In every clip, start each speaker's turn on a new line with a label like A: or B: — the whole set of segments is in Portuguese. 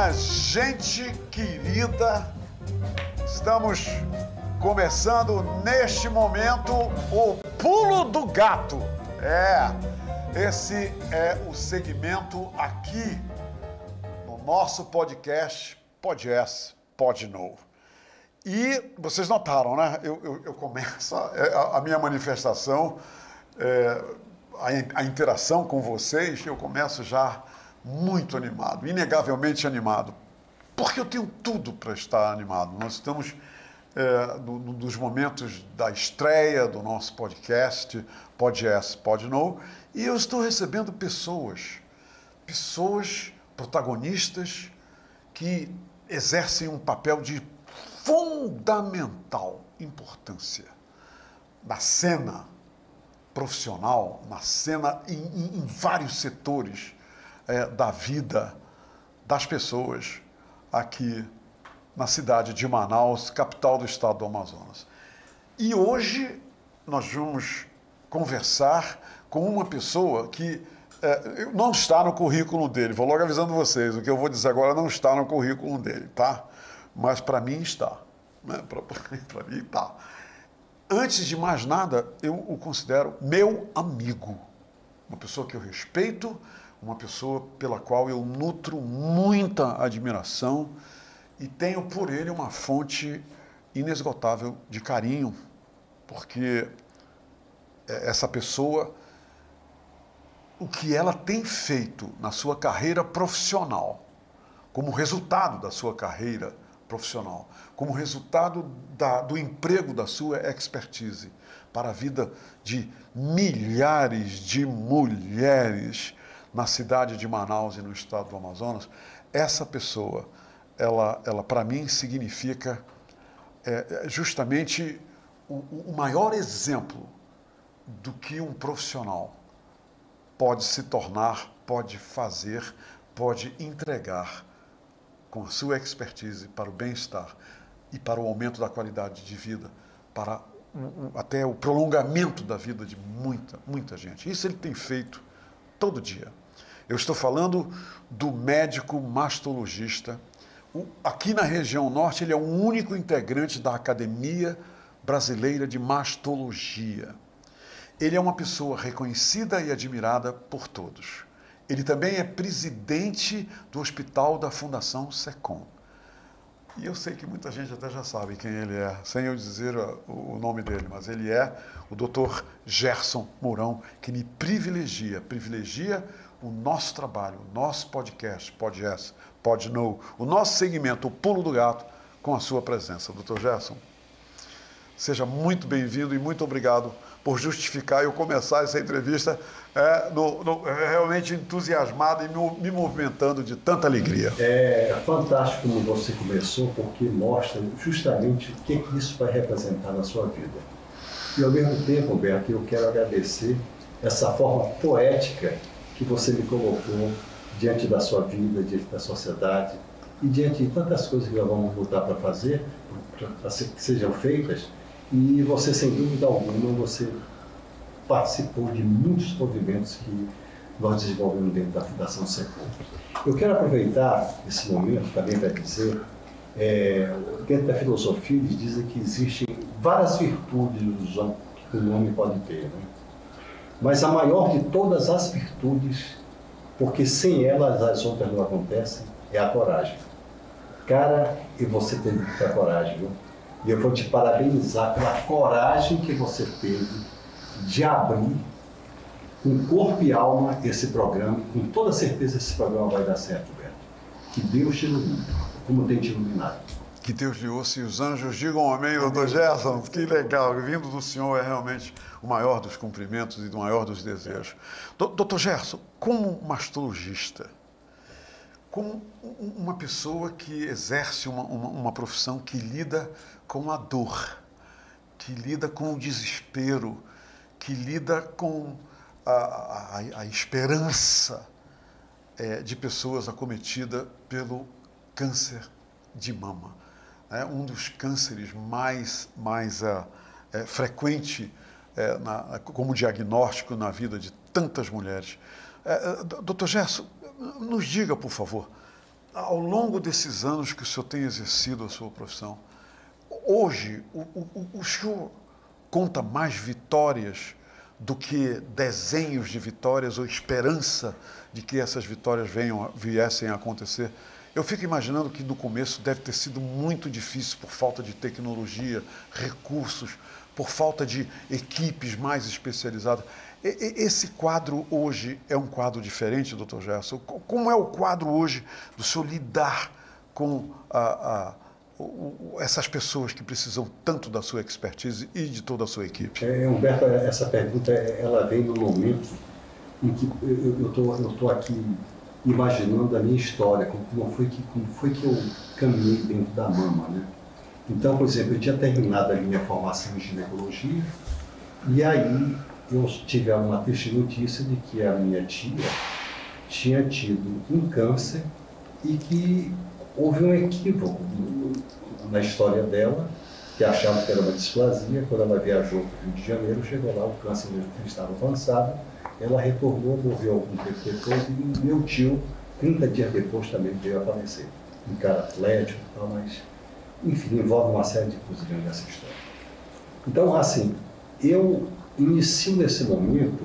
A: Minha gente querida, estamos começando neste momento o Pulo do Gato. Esse é o segmento aqui no nosso podcast, Pode Yes, Pode No. E vocês notaram, né? Eu começo a minha manifestação, a interação com vocês, eu começo já muito animado, inegavelmente animado, porque eu tenho tudo para estar animado. Nós estamos nos momentos da estreia do nosso podcast, Pode Yes, Pode No, e eu estou recebendo pessoas protagonistas que exercem um papel de fundamental importância na cena profissional, na cena em vários setores da vida das pessoas aqui na cidade de Manaus, capital do estado do Amazonas. E hoje nós vamos conversar com uma pessoa que não está no currículo dele. Vou logo avisando vocês, o que eu vou dizer agora não está no currículo dele, tá? Mas para mim está. Né? Para mim está. Antes de mais nada, eu o considero meu amigo. Uma pessoa que eu respeito, uma pessoa pela qual eu nutro muita admiração e tenho por ele uma fonte inesgotável de carinho, porque essa pessoa, o que ela tem feito na sua carreira profissional, como resultado da sua carreira profissional, como resultado do emprego da sua expertise para a vida de milhares de mulheres na cidade de Manaus e no estado do Amazonas, essa pessoa, ela para mim significa justamente o maior exemplo do que um profissional pode se tornar, pode fazer, pode entregar com a sua expertise para o bem-estar e para o aumento da qualidade de vida, para até o prolongamento da vida de muita gente. Isso ele tem feito todo dia. Eu estou falando do médico mastologista. Aqui na região norte, ele é o único integrante da Academia Brasileira de Mastologia. Ele é uma pessoa reconhecida e admirada por todos. Ele também é presidente do hospital da Fundação SECOM. E eu sei que muita gente até já sabe quem ele é, sem eu dizer o nome dele, mas ele é o Dr. Gerson Mourão, que me privilegia o nosso trabalho, o nosso podcast, Pode Yes, Pode No, o nosso segmento, o Pulo do Gato, com a sua presença. Dr. Gerson, seja muito bem-vindo e muito obrigado por justificar eu começar essa entrevista realmente entusiasmado e me movimentando de tanta alegria.
B: É fantástico como você começou, porque mostra justamente o que isso vai representar na sua vida. E ao mesmo tempo, Humberto, eu quero agradecer essa forma poética que você me colocou diante da sua vida, diante da sociedade e diante de tantas coisas que nós vamos lutar para fazer, para que sejam feitas. E você, sem dúvida alguma, você participou de muitos movimentos que nós desenvolvemos dentro da Fundação SECOM. Eu quero aproveitar esse momento também para dizer, dentro da filosofia, eles dizem que existem várias virtudes que um homem pode ter, né? Mas a maior de todas as virtudes, porque sem elas as outras não acontecem, é a coragem. Cara, e você teve que ter coragem, viu? E eu vou te parabenizar pela coragem que você teve de abrir com corpo e alma esse programa. Com toda certeza esse programa vai dar certo, Beto. Que Deus te ilumine, como tem te iluminado.
A: Que Deus lhe ouça e os anjos digam amém, doutor Gerson. Que legal, vindo do senhor é realmente o maior dos cumprimentos e o maior dos desejos. Doutor Gerson, como mastologista, como uma pessoa que exerce uma profissão que lida com a dor, que lida com o desespero, que lida com a esperança de pessoas acometidas pelo câncer de mama. É um dos cânceres mais frequente como diagnóstico na vida de tantas mulheres. Doutor Gerson, nos diga, por favor, ao longo desses anos que o senhor tem exercido a sua profissão, hoje o senhor conta mais vitórias do que desenhos de vitórias ou esperança de que essas vitórias viessem a acontecer? Eu fico imaginando que no começo deve ter sido muito difícil por falta de tecnologia, recursos, por falta de equipes mais especializadas. Esse quadro hoje é um quadro diferente, doutor Gerson? Como é o quadro hoje do senhor lidar com essas pessoas que precisam tanto da sua expertise e de toda a sua equipe?
B: Humberto, essa pergunta ela vem no momento em que eu estou aqui imaginando a minha história, como foi que eu caminhei dentro da mama, né? Então, por exemplo, eu tinha terminado a minha formação em ginecologia e aí eu tive uma triste notícia de que a minha tia tinha tido um câncer e que houve um equívoco na história dela, que achava que era uma displasia. Quando ela viajou para o Rio de Janeiro, chegou lá, o câncer estava avançado, ela retornou, morreu algum tempo depois e meu tio, 30 dias depois, também veio a falecer. Um cara atlético e tal, mas, enfim, envolve uma série de coisas dentro dessa história. Então, assim, eu inicio nesse momento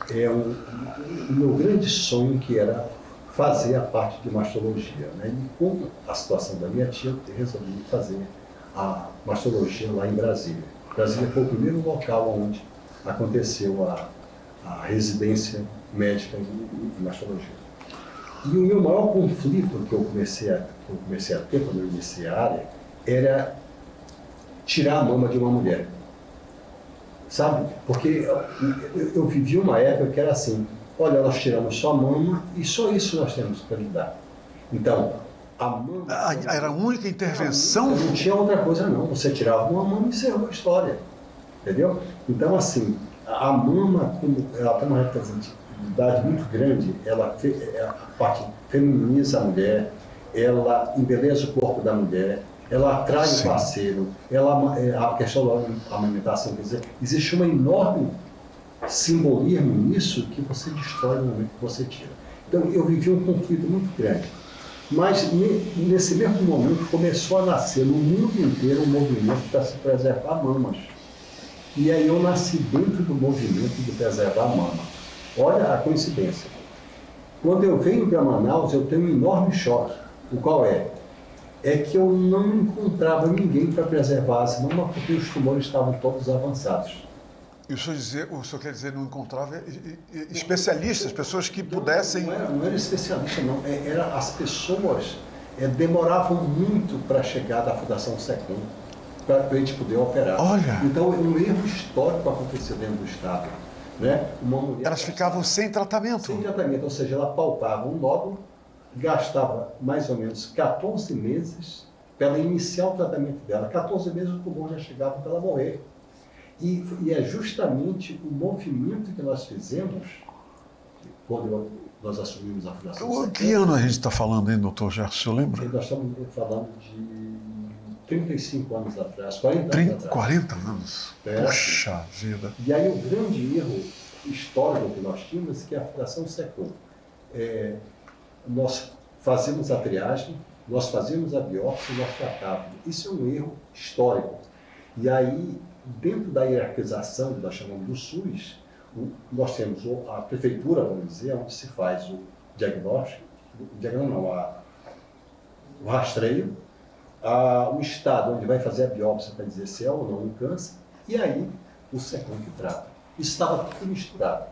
B: o meu grande sonho, que era fazer a parte de mastologia, né? E com a situação da minha tia, eu resolvi fazer a mastologia lá em Brasília. Brasília foi o primeiro local onde aconteceu a residência médica em mastologia. E o meu maior conflito que eu comecei a ter quando eu iniciei a área era tirar a mama de uma mulher. Sabe? Porque eu vivi uma época que era assim: olha, nós tiramos só a mama e só isso nós temos para lidar. Então, a mama...
A: Era a única intervenção?
B: Não tinha outra coisa, não. Você tirava uma mama e encerrou a história. Entendeu? Então, assim, a mama, ela tem uma representatividade muito grande, a parte feminiza a mulher, ela embeleza o corpo da mulher, ela atrai o parceiro, a questão da amamentação, quer dizer, existe um enorme simbolismo nisso que você destrói no momento que você tira. Então, eu vivi um conflito muito grande. Mas, nesse mesmo momento, começou a nascer no mundo inteiro um movimento para se preservar mamas. E aí eu nasci dentro do movimento de preservar a mama. Olha a coincidência. Quando eu venho para Manaus, eu tenho um enorme choque. O qual é? É que eu não encontrava ninguém para preservar as mamas porque os tumores estavam todos avançados.
A: E o senhor quer dizer não encontrava especialistas, pessoas que pudessem...
B: Não era especialista, não. Era as pessoas demoravam muito para chegar da Fundação Secom, para a gente poder operar.
A: Olha!
B: Então, um erro histórico aconteceu dentro do Estado. Né? Uma mulher
A: elas ficavam sem tratamento.
B: Sem tratamento, ou seja, ela palpava um nódulo, gastava mais ou menos 14 meses para ela iniciar o tratamento dela. 14 meses o tumor já chegava para ela morrer. E é justamente o movimento que nós fizemos quando nós assumimos a Fundação.
A: Que ano a gente está falando, hein, doutor Gerson? Lembra?
B: Nós estamos falando de 35 anos atrás, 40 anos atrás.
A: 40 anos? Puxa vida!
B: E aí o grande erro histórico que nós tínhamos é que a Fundação Secom, nós fazíamos a triagem, nós fazíamos a biópsia e nós tratávamos. Isso é um erro histórico. E aí, dentro da hierarquização que nós chamamos do SUS, nós temos a prefeitura, vamos dizer, onde se faz o diagnóstico, o rastreio, o estado onde vai fazer a biópsia para dizer se é ou não um câncer, e aí o SECOM que trata. Isso estava tudo misturado.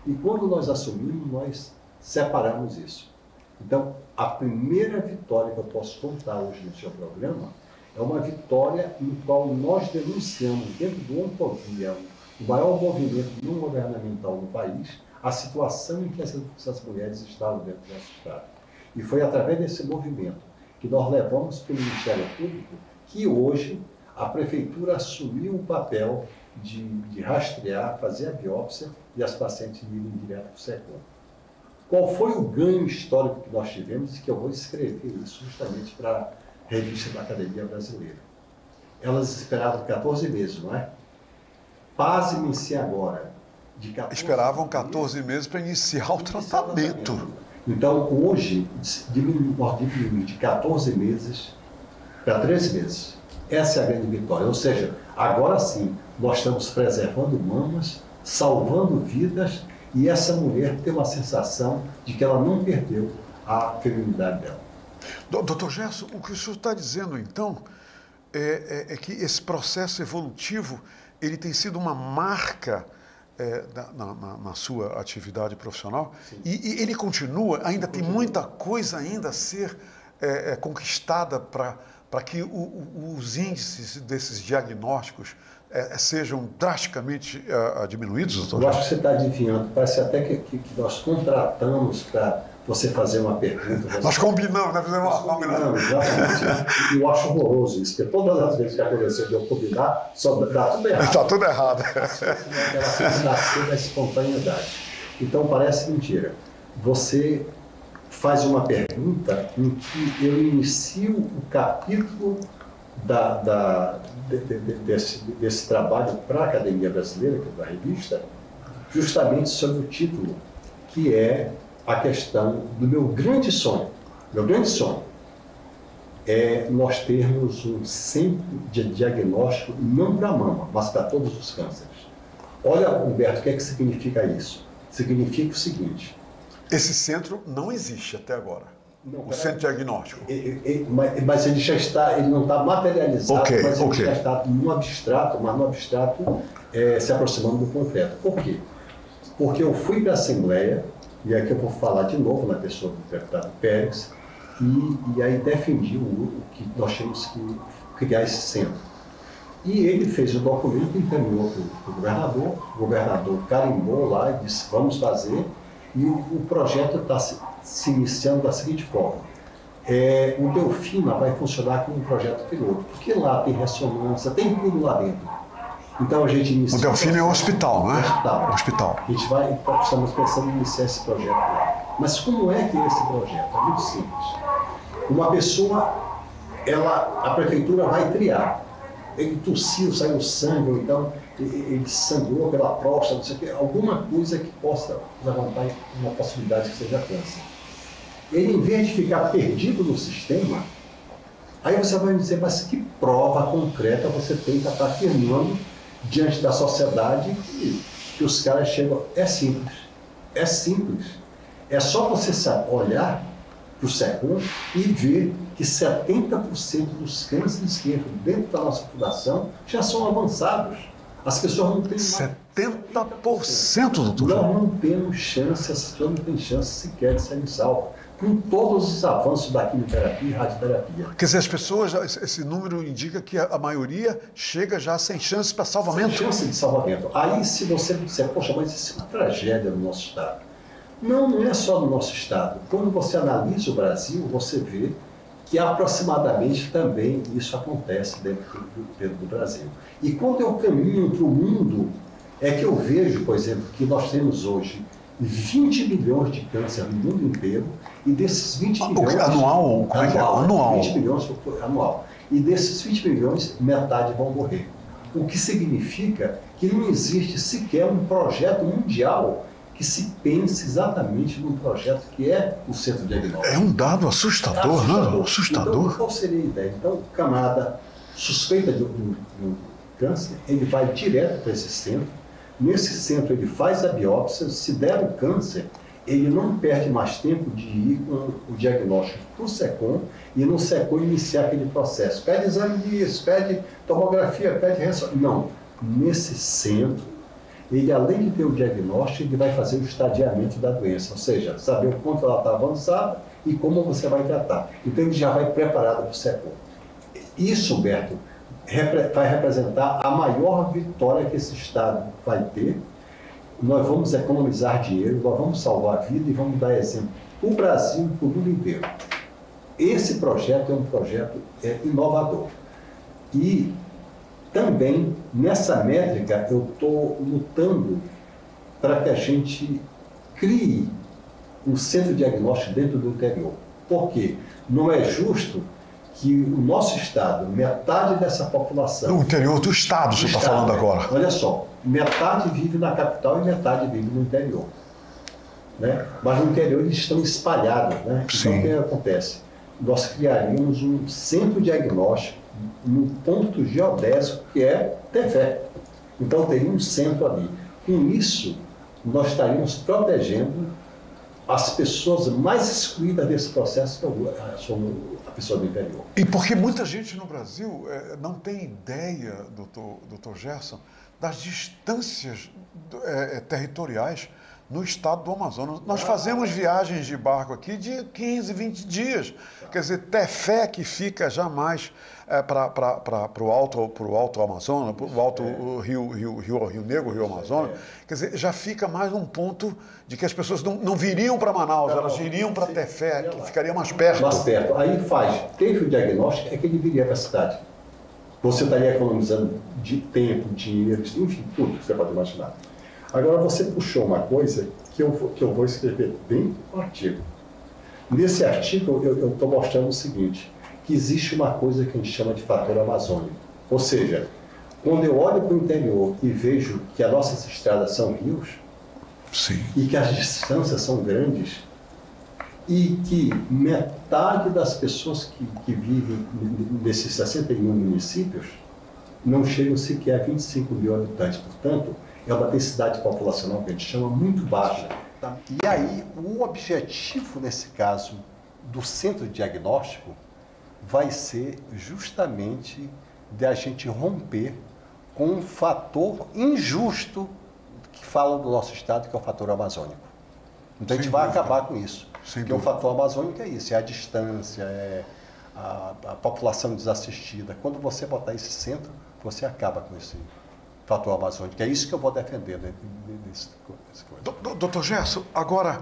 B: E quando nós assumimos, nós separamos isso. Então, a primeira vitória que eu posso contar hoje no seu programa é uma vitória no qual nós denunciamos, dentro do Oncovia, o maior movimento não governamental no país, a situação em que essas mulheres estavam dentro do nosso Estado. E foi através desse movimento que nós levamos para o Ministério Público que hoje a Prefeitura assumiu o papel de rastrear, fazer a biópsia e as pacientes irem direto para o SECOM. Qual foi o ganho histórico que nós tivemos e que eu vou escrever isso justamente para a revista da Academia Brasileira. Elas esperavam 14 meses, não é? Pasme-se agora.
A: Esperavam 14 meses para iniciar o tratamento.
B: Então, hoje, nós diminuímos de 14 meses para 13 meses. Essa é a grande vitória. Ou seja, agora sim, nós estamos preservando mamas, salvando vidas, e essa mulher tem uma sensação de que ela não perdeu a feminilidade dela.
A: Doutor Gerson, o que o senhor está dizendo, então, é que esse processo evolutivo ele tem sido uma marca na sua atividade profissional, e ele continua, ainda tem muita coisa ainda a ser conquistada para que os índices desses diagnósticos sejam drasticamente diminuídos, doutor?
B: Eu acho que você está adivinhando, parece até que nós contratamos para você fazer uma pergunta.
A: Nós combinamos, né? Fizemos uma combinação.
B: Exatamente. E eu acho horroroso isso, porque todas as vezes que aconteceu de eu combinar, só dá tudo errado.
A: Está tudo errado.
B: Ela nasceu da espontaneidade. Então parece mentira. Você faz uma pergunta em que eu inicio o capítulo desse trabalho para a Academia Brasileira, que é da revista, justamente sobre o título, que é a questão do meu grande sonho. Meu grande sonho é nós termos um centro de diagnóstico, não para a mama, mas para todos os cânceres. Olha, Humberto, o que é que significa isso? Significa o seguinte...
A: Esse centro não existe até agora. Não, o centro diagnóstico.
B: Mas ele já está, ele não está materializado, mas ele já está no abstrato, mas no abstrato se aproximando do concreto. Por quê? Porque eu fui para a Assembleia, e aqui eu vou falar de novo na pessoa do deputado Pérez, e aí defendi que nós tínhamos que criar esse centro. E ele fez o documento, encaminhou para o governador carimbou lá e disse, vamos fazer, e o projeto está se iniciando da seguinte forma. O Delfina vai funcionar como um projeto piloto, porque lá tem ressonância, tem tudo lá dentro. Então a gente inicia...
A: O Delfina é um hospital, né?
B: Hospital. A gente estamos pensando em iniciar esse projeto lá. Mas como é que é esse projeto? É muito simples. Uma pessoa, a prefeitura vai triar. Ele tossiu, saiu sangue, ou então ele sangrou pela próstata, não sei o quê, alguma coisa que possa levantar uma possibilidade que seja câncer. Ele, em vez de ficar perdido no sistema, aí você vai me dizer, mas que prova concreta você tem para estar afirmando diante da sociedade que os caras chegam... É simples. É simples. É só você olhar para o SECOM e ver que 70% dos cânceres que entram dentro da nossa fundação já são avançados. As pessoas não têm...
A: 70%, doutor?
B: Nós não temos chance, as pessoas não têm chance sequer de serem salvas, com todos os avanços da quimioterapia e radioterapia.
A: Quer dizer, as pessoas, esse número indica que a maioria chega já sem chance para salvamento?
B: Sem chance de salvamento. Aí, se você disser, poxa, mas isso é uma tragédia no nosso estado. Não é só no nosso estado. Quando você analisa o Brasil, você vê que aproximadamente também isso acontece dentro do Brasil. E quando eu caminho para o mundo, é que eu vejo, por exemplo, que nós temos hoje 20 milhões de câncer no mundo inteiro, e desses 20 milhões...
A: Anual? Como é que é? Anual.
B: 20 milhões anual. E desses 20 milhões, metade vão morrer. O que significa que não existe sequer um projeto mundial que se pense exatamente num projeto que é o centro diagnóstico.
A: É um dado assustador, né? Assustador.
B: Então, qual seria a ideia? Então, o camarada suspeita do câncer, ele vai direto para esse centro. Nesse centro, ele faz a biópsia. Se der o câncer, ele não perde mais tempo de ir com o diagnóstico para o SECOM e no SECOM iniciar aquele processo. Pede exame disso, pede tomografia, pede ressonância. Não. Nesse centro, ele, além de ter o diagnóstico, ele vai fazer o estadiamento da doença, ou seja, saber o quanto ela está avançada e como você vai tratar. Então, ele já vai preparado para o SECOM. Isso, Humberto, vai representar a maior vitória que esse Estado vai ter. Nós vamos economizar dinheiro, nós vamos salvar a vida e vamos dar exemplo para o Brasil e para o mundo inteiro. Esse projeto é um projeto inovador. E também, nessa métrica, eu estou lutando para que a gente crie um centro diagnóstico dentro do interior. Por quê? Não é justo que o nosso estado, metade dessa população...
A: No interior do estado, você está falando agora.
B: Olha só, metade vive na capital e metade vive no interior. né? Mas no interior eles estão espalhados, né?
A: Sim.
B: Então o que acontece? Nós criaríamos um centro diagnóstico no ponto geodésico que é Tefé. Então teria um centro ali. Com isso, nós estaríamos protegendo as pessoas mais excluídas desse processo, que são a pessoa do interior.
A: E porque muita gente no Brasil não tem ideia, doutor Gerson, das distâncias territoriais no estado do Amazonas. Nós fazemos viagens de barco aqui de 15, 20 dias. Quer dizer, Tefé, que fica jamais para o alto Amazonas, para o alto Rio Negro, Rio Amazonas. Quer dizer, já fica mais um ponto de que as pessoas não viriam para Manaus, elas iriam para Tefé, que ficaria mais perto.
B: Mais perto. Aí teve o diagnóstico, é que ele viria para a cidade. Você estaria economizando de tempo, dinheiro, enfim, tudo que você pode imaginar. Agora você puxou uma coisa que eu vou escrever bem no artigo. Nesse artigo eu estou mostrando o seguinte, que existe uma coisa que a gente chama de fator amazônico. Ou seja, quando eu olho para o interior e vejo que as nossas estradas são rios,
A: sim,
B: e que as distâncias são grandes, e que metade das pessoas que vivem nesses 61 municípios não chegam sequer a 25 mil habitantes. Portanto, é uma densidade populacional que a gente chama muito baixa. E aí, o objetivo, nesse caso, do centro diagnóstico vai ser justamente de a gente romper com um fator injusto que fala do nosso estado, que é o fator amazônico. Então, a gente vai acabar com isso. Porque o fator amazônico é isso, é a distância, é a população desassistida. Quando você botar esse centro, você acaba com esse fator amazônico. É isso que eu vou defender nesse coisa.
A: Doutor Gerson, agora,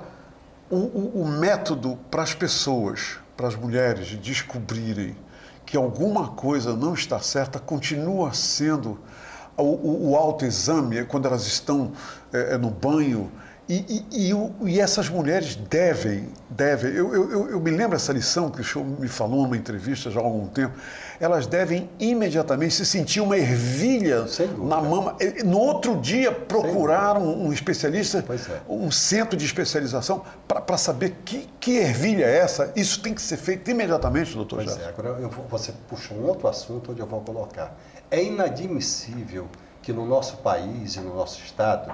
A: o método para as pessoas, para as mulheres descobrirem que alguma coisa não está certa, continua sendo o autoexame, quando elas estão no banho. E essas mulheres devem. Eu me lembro essa lição que o senhor me falou numa entrevista já há algum tempo. Elas devem imediatamente se sentir uma ervilha na mama. No outro dia, procurar um especialista, um centro de especialização, para saber que ervilha é essa. Isso tem que ser feito imediatamente, doutor Gerson.
B: Pois é, agora você puxa um outro assunto onde eu vou colocar. É inadmissível que no nosso país e no nosso estado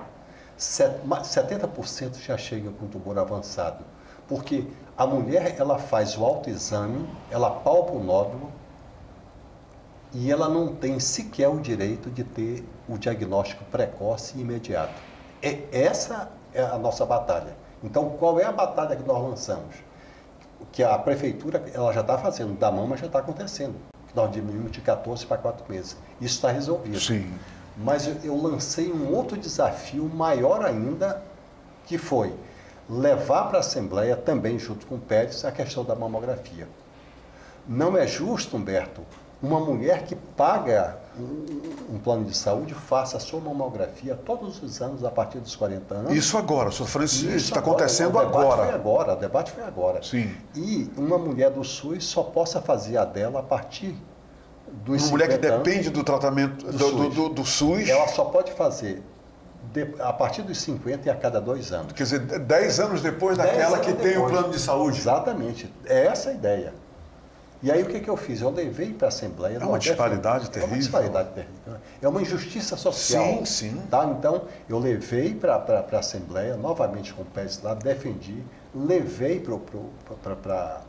B: 70% já chega com tumor avançado, porque a mulher ela faz o autoexame, ela palpa o nódulo e ela não tem sequer o direito de ter o diagnóstico precoce e imediato. Essa é a nossa batalha. Então, qual é a batalha que nós lançamos? Que a prefeitura ela já está fazendo, da mama já está acontecendo. Nós diminuímos de 14 para 4 meses. Isso está resolvido.
A: Sim.
B: Mas eu lancei um outro desafio maior ainda, que foi levar para a Assembleia, também junto com o Pérez, a questão da mamografia. Não é justo, Humberto, uma mulher que paga um plano de saúde faça a sua mamografia todos os anos a partir dos 40 anos.
A: Isso agora, o senhor Francisco, isso está acontecendo
B: agora. O debate foi agora.
A: Sim.
B: E uma mulher do SUS só possa fazer a dela a partir dos 50 anos.
A: Uma mulher que depende do tratamento do SUS.
B: Ela só pode fazer a partir dos 50 e a cada 2 anos.
A: Quer dizer, 10 anos depois daquela que tem o plano de saúde.
B: Exatamente. É essa a ideia. E aí o que eu fiz? Eu levei para a Assembleia...
A: É uma disparidade terrível.
B: É uma disparidade terrível. É uma injustiça social.
A: Sim, sim.
B: Tá? Então, eu levei para a Assembleia, novamente com o Pérez lá, defendi, levei para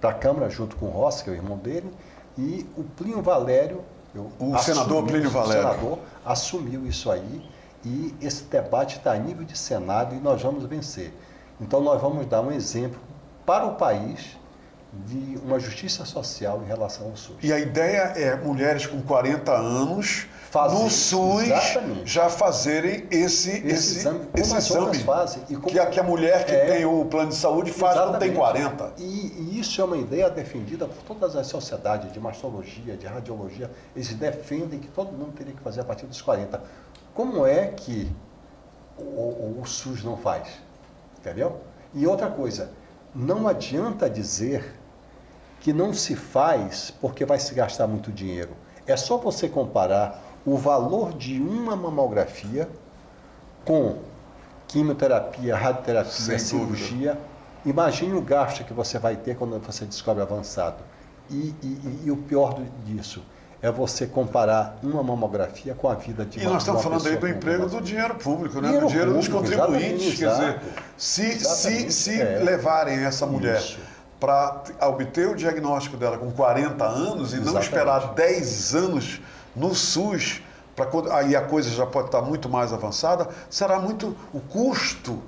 B: a Câmara junto com o Rossi, que é o irmão dele, e o Plínio Valério...
A: O senador Plínio Valério.
B: O senador assumiu isso aí, e esse debate está a nível de Senado e nós vamos vencer. Então, nós vamos dar um exemplo para o país de uma justiça social em relação ao SUS.
A: E a ideia é mulheres com 40 anos no SUS já fazerem esse exame. Esse exame
B: fazem. E
A: que a mulher que tem o plano de saúde faz quando tem 40.
B: E isso é uma ideia defendida por todas as sociedades de mastologia, de radiologia. Eles defendem que todo mundo teria que fazer a partir dos 40. Como é que o SUS não faz? Entendeu? E outra coisa, não adianta dizer que não se faz porque vai se gastar muito dinheiro. É só você comparar o valor de uma mamografia com quimioterapia, radioterapia,
A: Sem
B: cirurgia. Imagine o gasto que você vai ter quando você descobre avançado. E o pior disso é você comparar uma mamografia com a vida de uma pessoa.
A: E nós estamos falando aí do emprego do dinheiro público, né? Do dinheiro dos
B: público,
A: contribuintes. Quer dizer, se levarem essa mulher para obter o diagnóstico dela com 40 anos e não esperar 10 anos no SUS, aí a coisa já pode estar muito mais avançada, será muito o custo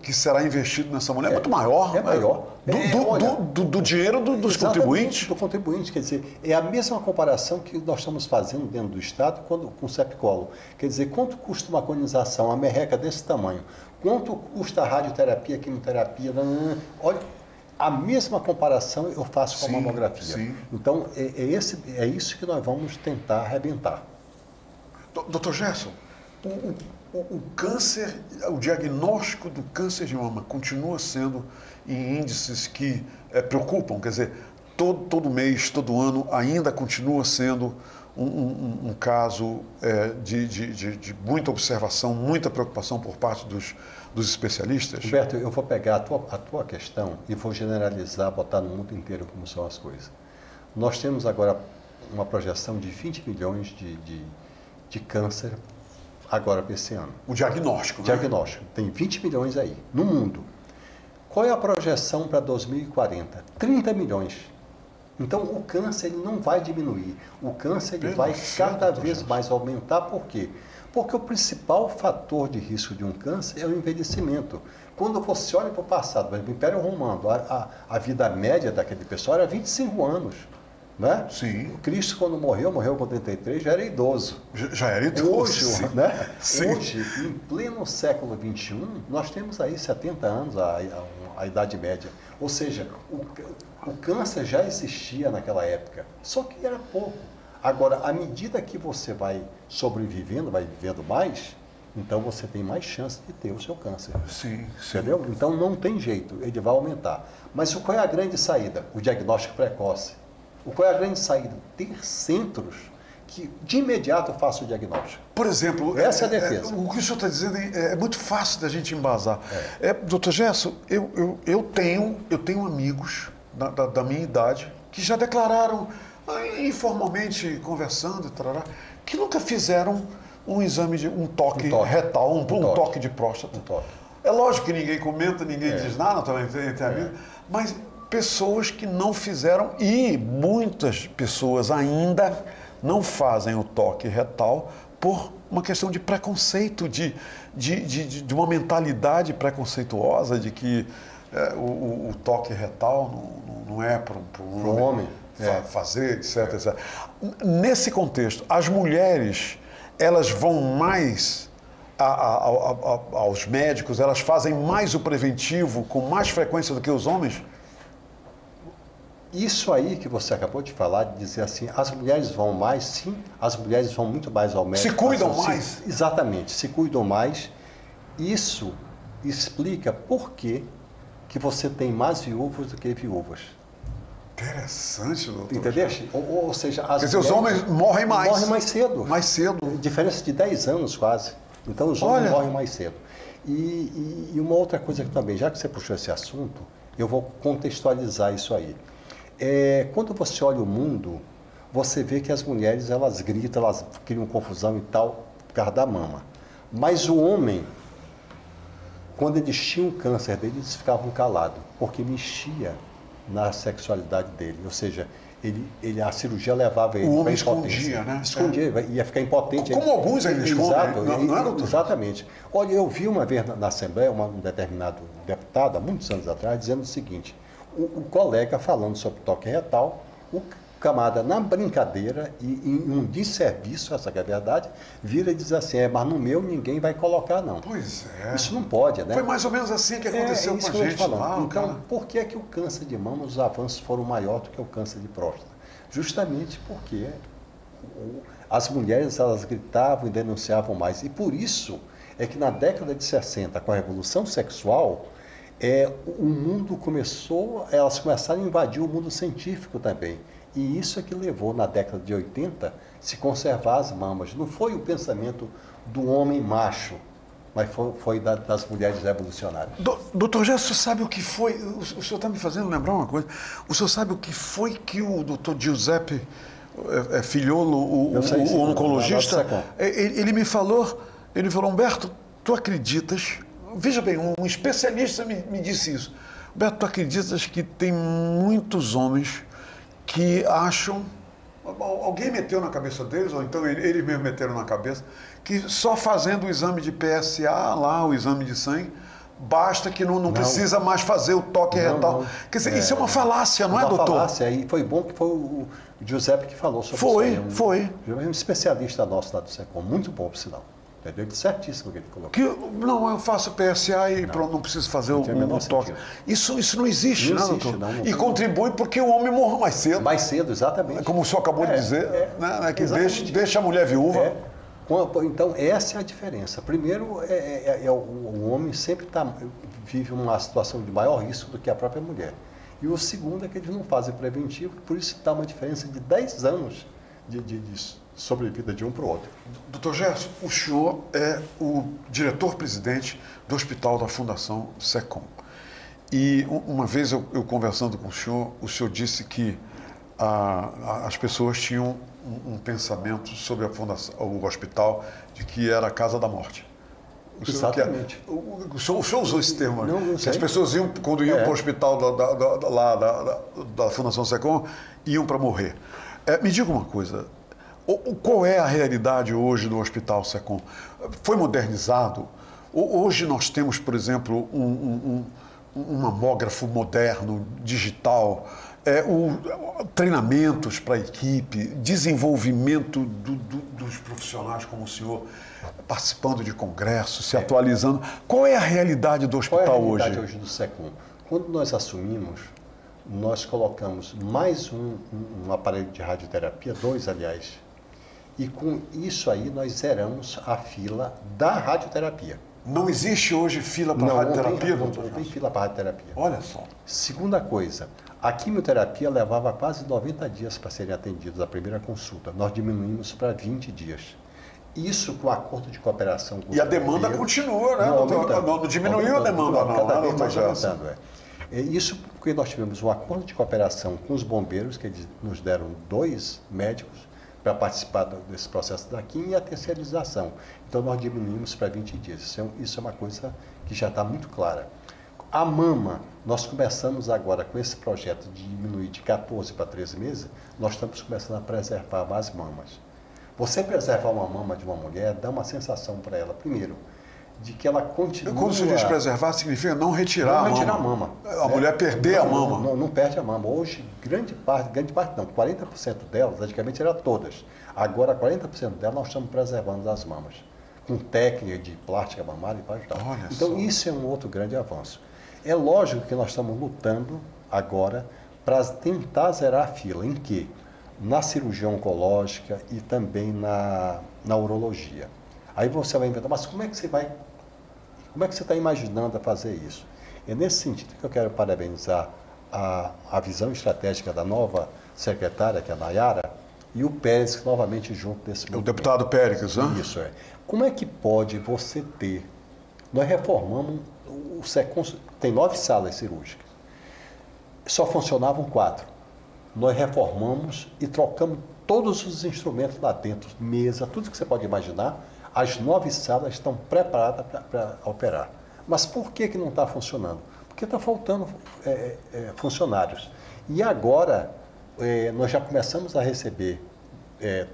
A: que será investido nessa mulher é muito maior.
B: É maior.
A: Do dinheiro dos contribuintes.
B: Do contribuinte, quer dizer, é a mesma comparação que nós estamos fazendo dentro do Estado com o CEPCOLO. Quer dizer, quanto custa uma colonização, uma merreca desse tamanho? Quanto custa a radioterapia, a quimioterapia? Olha, a mesma comparação eu faço com a mamografia.
A: Sim.
B: Então, é isso que nós vamos tentar arrebentar.
A: Dr. Gerson, o câncer, o diagnóstico do câncer de mama continua sendo em índices que preocupam, quer dizer, todo mês, todo ano, ainda continua sendo um caso de muita observação, muita preocupação por parte dos especialistas?
B: Humberto, eu vou pegar a tua questão e vou generalizar, botar no mundo inteiro como são as coisas. Nós temos agora uma projeção de 20 milhões de câncer agora para esse ano.
A: O diagnóstico, né?
B: Diagnóstico. Tem 20 milhões aí, no mundo. Qual é a projeção para 2040? 30 milhões. Então, o câncer ele não vai diminuir. O câncer ele vai cada vez mais aumentar. Por quê? Porque o principal fator de risco de um câncer é o envelhecimento. Quando você olha para o passado, o Império Romano, a vida média daquele pessoal era 25 anos. Né?
A: Sim.
B: O Cristo, quando morreu com 33, já era idoso.
A: Já era idoso.
B: Hoje,
A: sim.
B: Né?
A: Sim.
B: Hoje, em pleno século XXI, nós temos aí 70 anos, a Idade Média. Ou seja, o câncer já existia naquela época, só que era pouco. Agora, à medida que você vai sobrevivendo, vai vivendo mais, então você tem mais chance de ter o seu câncer.
A: Sim.
B: Entendeu? Então não tem jeito, ele vai aumentar. Mas qual é a grande saída? O diagnóstico precoce. Qual é a grande saída? Ter centros que de imediato façam o diagnóstico.
A: Por exemplo,
B: essa é a defesa.
A: O que o senhor está dizendo é muito fácil da gente embasar. Doutor Gerson, eu tenho amigos da minha idade que já declararam, informalmente conversando, que nunca fizeram um exame de um toque retal, um toque de próstata. É lógico que ninguém comenta, ninguém diz nada, também tem amigos, mas pessoas que não fizeram, e muitas pessoas ainda não fazem o toque retal por uma questão de preconceito, de uma mentalidade preconceituosa de que o toque retal não é para um homem fazer, etc. Nesse contexto, as mulheres, elas vão mais aos médicos, elas fazem mais o preventivo com mais frequência do que os homens?
B: Isso aí que você acabou de falar, de dizer assim, as mulheres vão mais, sim, as mulheres vão muito mais ao médico.
A: Se cuidam mais?
B: Exatamente, se cuidam mais. Isso explica por que você tem mais viúvos do que viúvas.
A: Interessante, doutor.
B: Entendeu? Ou seja,
A: quer dizer, os homens morrem mais.
B: Morrem mais cedo.
A: Mais cedo.
B: Diferença de 10 anos quase. Então os homens morrem mais cedo. E uma outra coisa que também, já que você puxou esse assunto, eu vou contextualizar isso aí. Quando você olha o mundo, você vê que as mulheres, elas gritam, elas criam confusão e tal, por causa da mama. Mas o homem, quando eles tinham câncer dele, eles ficavam calados, porque mexia na sexualidade dele. Ou seja, a cirurgia levava ele para impotência. O homem escondia, né? Escondia, ia ficar impotente.
A: Como alguns ainda escondem.
B: Exato, não é, doutor? Exatamente. Olha, eu vi uma vez na Assembleia um determinado deputado, há muitos anos atrás, dizendo o seguinte: o colega falando sobre toque retal, o camarada na brincadeira e em um desserviço, essa que é a verdade, vira e diz assim, mas no meu ninguém vai colocar não.
A: Pois é.
B: Isso não pode, né?
A: Foi mais ou menos assim que aconteceu com a gente lá.
B: Então, por que o câncer de mama, os avanços foram maiores do que o câncer de próstata? Justamente porque as mulheres, elas gritavam e denunciavam mais. E por isso é que na década de 60, com a revolução sexual, o mundo elas começaram a invadir o mundo científico também. E isso é que levou, na década de 80, se conservar as mamas. Não foi o pensamento do homem macho, mas foi das mulheres revolucionárias.
A: Doutor Gerson, sabe o que foi? O senhor está me fazendo lembrar uma coisa. O senhor sabe o que foi que o doutor Giuseppe Filholo, o oncologista, ele me falou, Humberto, tu acreditas, veja bem, um especialista me disse isso, Humberto, tu acreditas que tem muitos homens que acham, alguém meteu na cabeça deles, ou então eles mesmos meteram na cabeça, que só fazendo o exame de PSA lá, o exame de sangue, basta, que não precisa mais fazer o toque retal. Quer dizer, isso é uma falácia, não é, doutor?
B: Uma falácia, e foi bom que foi o Giuseppe que falou sobre isso.
A: Foi.
B: Um especialista nosso lá do SECOM, muito bom, por sinal. Entendeu? Certíssimo o que ele colocou.
A: Não, eu faço PSA e pronto, não preciso fazer o toque. Isso não existe, né, doutor? E contribui porque o homem morra mais cedo.
B: Mais cedo, exatamente.
A: Como o senhor acabou de dizer, né, que deixa a mulher viúva.
B: Então, essa é a diferença. Primeiro, o homem sempre vive uma situação de maior risco do que a própria mulher. E o segundo é que eles não fazem preventivo, por isso dá uma diferença de 10 anos de sobrevida de um para o outro.
A: Doutor Gerson, o senhor é o diretor-presidente do hospital da Fundação SECOM. E uma vez eu conversando com o senhor disse que as pessoas tinham um pensamento sobre a fundação, o hospital, de que era a casa da morte.
B: Exatamente.
A: O senhor usou esse termo,
B: não
A: que as pessoas quando iam para o hospital da Fundação SECOM, iam para morrer. Me diga uma coisa, qual é a realidade hoje do Hospital SECOM? Foi modernizado? Hoje nós temos, por exemplo, um mamógrafo moderno, digital, treinamentos para a equipe, desenvolvimento dos profissionais como o senhor, participando de congressos, se atualizando. Qual é a realidade do hospital hoje?
B: Qual é a realidade hoje do SECOM? Quando nós assumimos, nós colocamos mais um aparelho de radioterapia, 2, aliás, e com isso aí nós zeramos a fila da radioterapia.
A: Não existe hoje fila para radioterapia, doutor?
B: Não tem fila para radioterapia.
A: Olha só.
B: Segunda coisa, a quimioterapia levava quase 90 dias para serem atendidos a primeira consulta. Nós diminuímos para 20 dias. Isso com acordo de cooperação com
A: E a demanda continua, né? Não diminuiu a demanda, não.
B: Cada vez mais aumentando, Isso porque nós tivemos um acordo de cooperação com os bombeiros, que eles nos deram 2 médicos para participar desse processo da quimio, e a terceirização. Então, nós diminuímos para 20 dias. Isso é uma coisa que já está muito clara. A mama, nós começamos agora com esse projeto de diminuir de 14 para 13 meses, nós estamos começando a preservar mais mamas. Você preservar uma mama de uma mulher dá uma sensação para ela, primeiro, de que ela continua...
A: Quando você diz preservar, significa não retirar a mama. A mulher perder a mama.
B: Não perde a mama. Hoje, grande parte não, 40% delas, antigamente eram todas. Agora, 40% delas nós estamos preservando as mamas, com técnica de plástica mamária e para ajudar. Então, isso é um outro grande avanço. É lógico que nós estamos lutando agora para tentar zerar a fila, em que? Na cirurgia oncológica e também na urologia. Aí você vai inventar, mas como é que você está imaginando a fazer isso? É nesse sentido que eu quero parabenizar a visão estratégica da nova secretária, que é a Nayara, e o Pérez, novamente junto desse movimento.
A: O deputado Pérez, né?
B: Isso, Como é que pode você ter... Nós reformamos, o SECOM tem 9 salas cirúrgicas, só funcionavam 4. Nós reformamos e trocamos todos os instrumentos lá dentro, mesa, tudo que você pode imaginar. As 9 salas estão preparadas para operar. Mas por que não está funcionando? Porque está faltando funcionários. E agora, nós já começamos a receber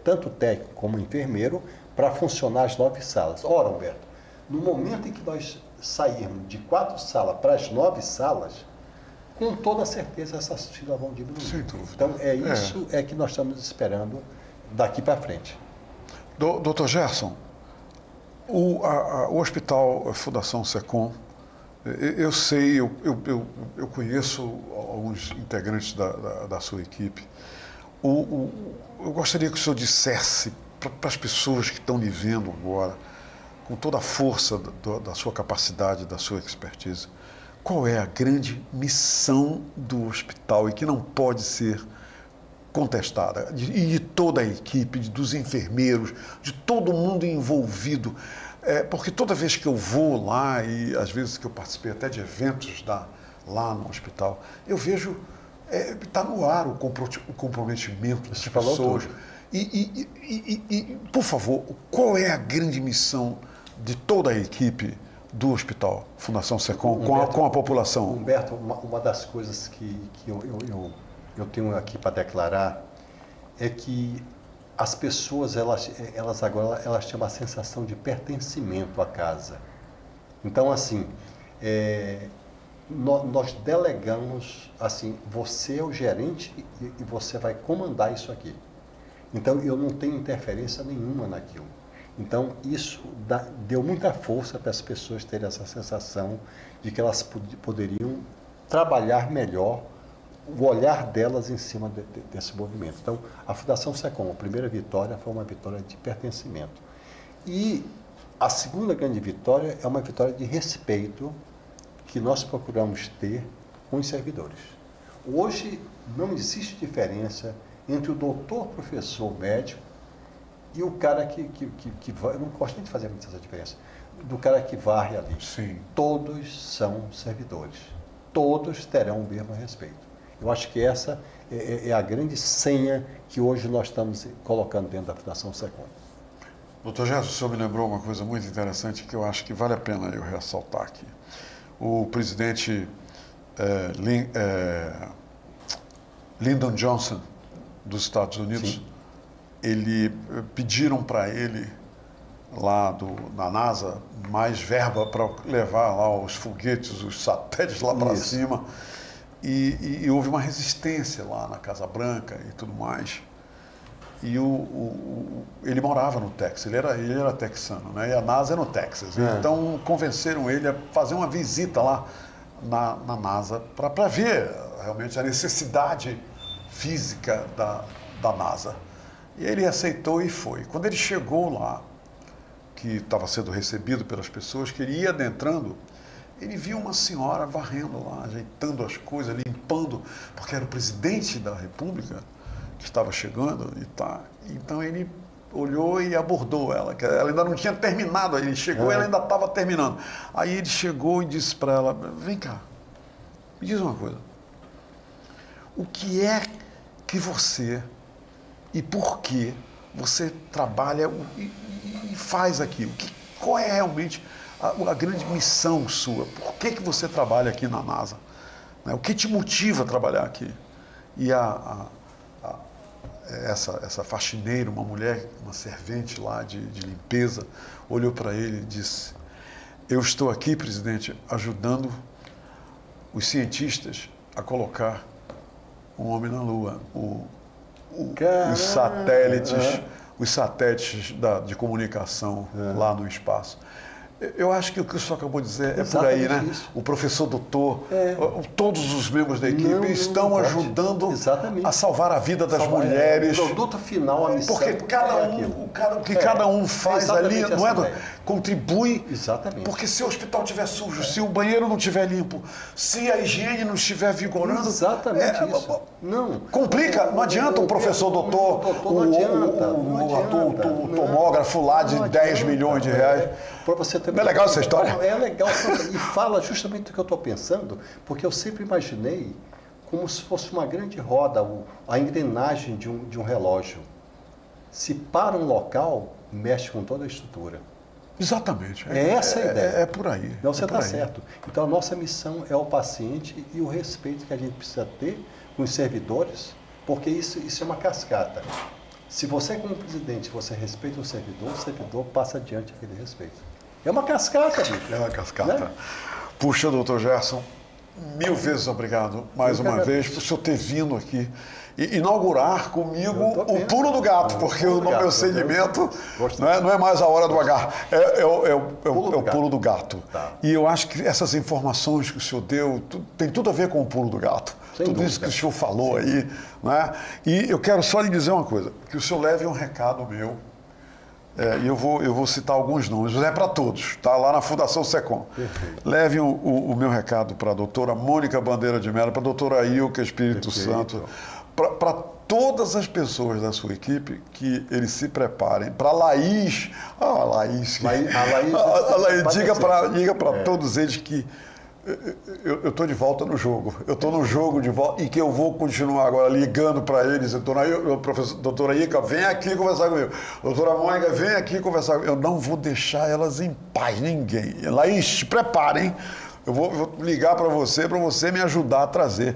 B: tanto técnico como enfermeiro para funcionar as 9 salas. Ora, Humberto, no momento em que nós sairmos de 4 salas para as 9 salas, com toda certeza essas filas vão diminuir.
A: Sem dúvida.
B: Então, isso que nós estamos esperando daqui para frente.
A: Doutor Gerson, o Hospital Fundação SECOM, eu sei, eu conheço alguns integrantes da sua equipe. Eu gostaria que o senhor dissesse para as pessoas que estão lhe vendo agora, com toda a força da sua capacidade, da sua expertise, qual é a grande missão do hospital e que não pode ser contestada, e de toda a equipe, dos enfermeiros, de todo mundo envolvido. Porque toda vez que eu vou lá, e às vezes que eu participei até de eventos lá no hospital, eu vejo, está no ar o comprometimento das pessoas. E, por favor, qual é a grande missão de toda a equipe do Hospital Fundação SECOM com a população?
B: Humberto, uma das coisas que eu tenho aqui para declarar é que as pessoas, elas agora têm uma sensação de pertencimento à casa. Então, assim, nós delegamos, assim, você é o gerente e você vai comandar isso aqui. Então, eu não tenho interferência nenhuma naquilo. Então, isso deu muita força para as pessoas terem essa sensação de que elas poderiam trabalhar melhor o olhar delas em cima desse movimento. Então, a Fundação SECOM, a primeira vitória foi uma vitória de pertencimento. E a segunda grande vitória é uma vitória de respeito que nós procuramos ter com os servidores. Hoje, não existe diferença entre o doutor, professor, médico e o cara que vai, eu não gosto nem de fazer muita essa diferença, do cara que varre ali.
A: Sim.
B: Todos são servidores. Todos terão o mesmo respeito. Eu acho que essa é a grande senha que hoje nós estamos colocando dentro da Fundação SECOM.
A: Doutor Gerson, o senhor me lembrou uma coisa muito interessante que eu acho que vale a pena eu ressaltar aqui. O presidente Lyndon Johnson, dos Estados Unidos,
B: Sim.
A: Pediram para ele, lá na NASA, mais verba para levar lá os foguetes, os satélites lá para cima. E houve uma resistência lá na Casa Branca e tudo mais. E ele morava no Texas, ele era texano, né? E a NASA é no Texas. Então convenceram ele a fazer uma visita lá na NASA para ver realmente a necessidade física da NASA. E ele aceitou e foi. Quando ele chegou lá, que estava sendo recebido pelas pessoas, que ele ia adentrando, ele viu uma senhora varrendo lá, ajeitando as coisas, limpando, porque era o presidente da República que estava chegando e tá. Então ele olhou e abordou ela, que ela ainda não tinha terminado, ele chegou e ela ainda estava terminando. Aí ele chegou e disse para ela: vem cá, me diz uma coisa, o que é que você e por que você trabalha e faz aquilo? Qual é realmente a grande missão sua? Por que você trabalha aqui na NASA? O que te motiva a trabalhar aqui? E essa faxineira, uma mulher, uma servente lá de limpeza, olhou para ele e disse: eu estou aqui, presidente, ajudando os cientistas a colocar um homem na Lua. Os satélites de comunicação lá no espaço. Eu acho que o que o senhor acabou de dizer é por aí, né?
B: Isso.
A: O professor doutor, todos os membros da equipe estão ajudando a salvar a vida das mulheres.
B: O produto final, a missão.
A: Porque cada um faz ali, não é? Contribui.
B: Exatamente.
A: Porque se o hospital estiver sujo, se o banheiro não estiver limpo, se a higiene não estiver vigorando.
B: Exatamente isso. Não.
A: Complica, não adianta o professor doutor, o tomógrafo lá de 10 milhões de reais. Não é legal essa história?
B: É legal, e fala justamente do que eu estou pensando, porque eu sempre imaginei como se fosse uma grande roda, a engrenagem de um relógio. Se para um local, mexe com toda a estrutura.
A: Exatamente.
B: É essa a ideia.
A: É por aí.
B: Não, você está certo. Então, a nossa missão é o paciente e o respeito que a gente precisa ter com os servidores, porque isso é uma cascata. Se você, como presidente, você respeita o servidor passa adiante aquele respeito. É uma cascata, bicho.
A: É uma cascata.
B: Né?
A: Puxa, doutor Gerson, 1000 vezes obrigado mais uma vez por o senhor ter vindo aqui e inaugurar comigo o pulo do gato, porque o meu segmento não é mais a hora do H, é o pulo do gato.
B: Tá.
A: E eu acho que essas informações que o senhor deu tem tudo a ver com o pulo do gato.
B: Sem
A: tudo
B: dúvida.
A: Isso que o senhor falou aí. Né? E eu quero só lhe dizer uma coisa, que o senhor leve um recado meu. E eu vou citar alguns nomes, mas é para todos, está lá na Fundação SECOM.
B: Perfeito.
A: Leve o meu recado para a doutora Mônica Bandeira de Mello, para a doutora Ilka Espírito Santo, para todas as pessoas da sua equipe que eles se preparem. Para a Laís, diga para todos eles que eu estou de volta no jogo. Eu estou no jogo de volta e que eu vou continuar agora ligando para eles. Doutora Ica, vem aqui conversar comigo. Doutora Mônica, vem aqui conversar comigo. Eu não vou deixar elas em paz, ninguém. Laís, se preparem. Eu vou ligar para você me ajudar a trazer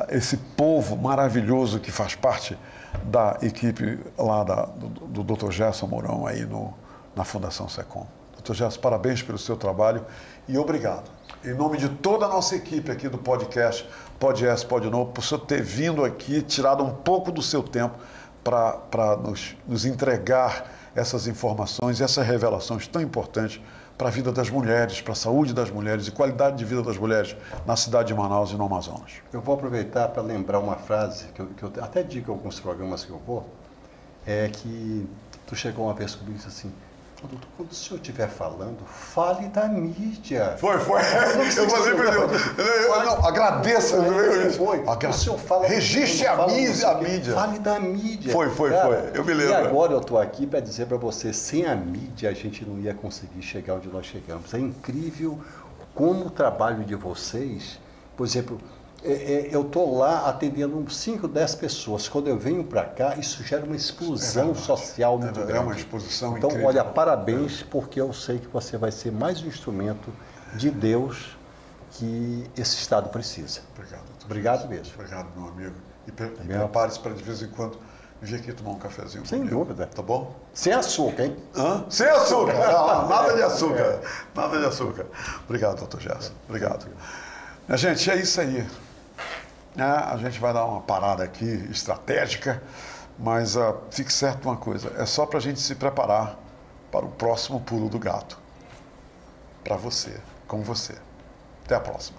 A: esse povo maravilhoso que faz parte da equipe lá do Dr. Gerson Mourão aí na Fundação SECOM. Dr. Gerson, parabéns pelo seu trabalho e obrigado. Em nome de toda a nossa equipe aqui do podcast, Pode Yes, Pode No, por senhor ter vindo aqui, tirado um pouco do seu tempo para nos entregar essas informações e essas revelações tão importantes para a vida das mulheres, para a saúde das mulheres e qualidade de vida das mulheres na cidade de Manaus e no Amazonas.
B: Eu vou aproveitar para lembrar uma frase que eu até digo em alguns programas que eu vou, que tu chegou uma vez comigo e disse assim: doutor, quando o senhor estiver falando, fale da mídia.
A: Foi. Eu falei para ele. Não, agradeça.
B: O senhor fala.
A: Registre a mídia.
B: Fale da mídia.
A: Foi. Eu me lembro.
B: E agora eu estou aqui para dizer para você, sem a mídia a gente não ia conseguir chegar onde nós chegamos. É incrível como o trabalho de vocês, por exemplo, eu estou lá atendendo 5, 10 pessoas. Quando eu venho para cá, isso gera uma explosão social muito grande.
A: É uma exposição
B: então,
A: incrível.
B: olha, parabéns, porque eu sei que você vai ser mais um instrumento de Deus que esse Estado precisa.
A: Obrigado, doutor.
B: Obrigado mesmo.
A: Obrigado, meu amigo. E prepare-se para de vez em quando vir aqui tomar um cafezinho
B: Sem
A: comigo.
B: dúvida.
A: Tá bom?
B: Sem açúcar, hein?
A: Sem açúcar. Nada de açúcar. Nada de açúcar. Obrigado, doutor Gerson. Obrigado. Gente, é isso aí. A gente vai dar uma parada aqui estratégica, mas fique certo uma coisa, é só para a gente se preparar para o próximo pulo do gato. Para você, com você. Até a próxima.